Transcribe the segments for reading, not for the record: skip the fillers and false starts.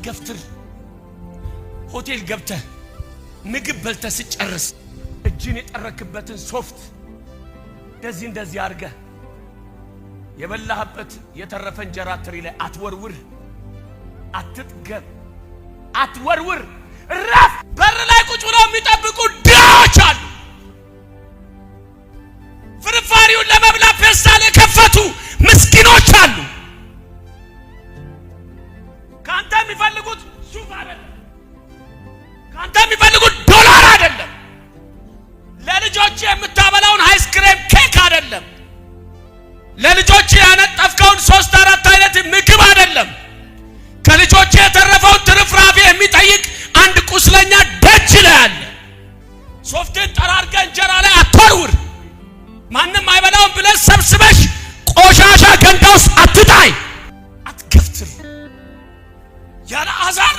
አትገፍትር። ሆቴል ገብተህ ምግብ በልተህ ስጨርስ እጅን የጠረክበትን ሶፍት እንደዚህ አድርገህ የበላህበት የተረፈ እንጀራ ትሪ ላይ አትወርውር። አትጥገብ፣ አትወርውር። ረፍ። በር ላይ ቁጭ ብለው የሚጠብቁ ድሆች አሉ። ፍርፋሪውን ለመብላት ፌስታል የከፈቱ ምስኪኖች አሉ። ካንተ የሚፈልጉት ሱፍ አይደለም፣ ካንተ የሚፈልጉት ዶላር አይደለም፣ ለልጆች የምታበላውን አይስክሬም ኬክ አይደለም፣ ለልጆች ያነጠፍከውን 3-4 አይነት ምግብ አይደለም። ከልጆች የተረፈውን ትርፍራፊ የሚጠይቅ አንድ ቁስለኛ ደጅ ላይ አለ። ሶፍትን ጠራርገ እንጀራ ላይ አትወርውር። ማንም አይበላውን ብለህ ሰብስበሽ ቆሻሻ ገንዳ ውስጥ አትጣይ። አትገፍትር። ያለ አዛር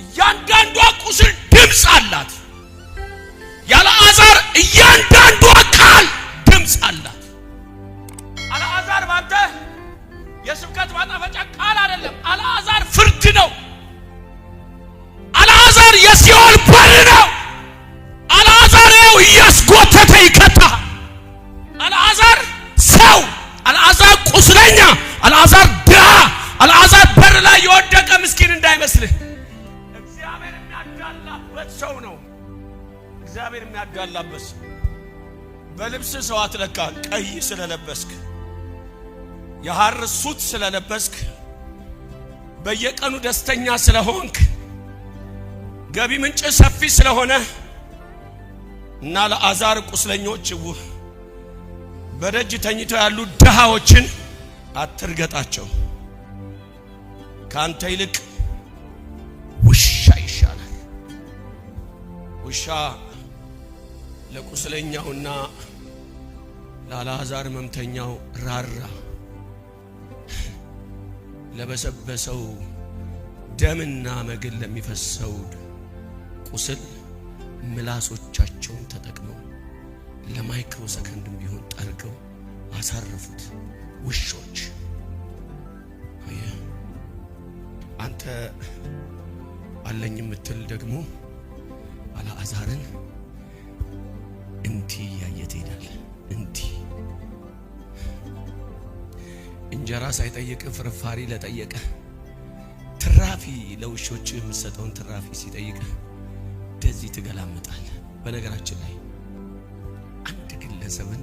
እያንዳንዷ ቁስል ድምፅ አላት። ያለ አዛር እያንዳንዷ ቃል ድምፅ አላት። አልዓዛር ባንተ የስብከት ማጣፈጫ ቃል አይደለም። አልዓዛር ፍርድ ነው። አልዓዛር የሲኦል በር ነው። አልዓዛር እያስጎተተ ይከታል። አልዓዛር ሰው፣ አልዓዛር ቁስለኛ፣ አልዓዛር ድሃ፣ አልዓዛር በር ላይ የወደቀ ምስኪን እንዳይመስልህ። እግዚአብሔር የሚያዳላበት ሰው ነው። እግዚአብሔር የሚያዳላበት ሰው። በልብስ ሰው አትለካ። ቀይ ስለለበስክ፣ የሐር ሱት ስለለበስክ፣ በየቀኑ ደስተኛ ስለሆንክ፣ ገቢ ምንጭ ሰፊ ስለሆነ እና ለአዛር ቁስለኞች በደጅ ተኝተው ያሉ ድሃዎችን አትርገጣቸው። ካንተ ይልቅ ውሻ ይሻላል። ውሻ ለቁስለኛውና ለአልዓዛር መምተኛው ራራ። ለበሰበሰው ደምና መግል ለሚፈሰው ቁስል ምላሶቻቸውን ተጠቅመው ለማይክሮ ሰከንድም ቢሆን ጠርገው አሳረፉት። ውሾች። አንተ አለኝ የምትል ደግሞ አልዓዛርን እንዲህ ያየት ይላል። እንዲህ እንጀራ ሳይጠይቅ ፍርፋሪ ለጠየቀ፣ ትራፊ ለውሾች የምትሰጠውን ትራፊ ሲጠይቅ እንደዚህ ትገላምጣለህ። በነገራችን ላይ አንድ ግለሰብን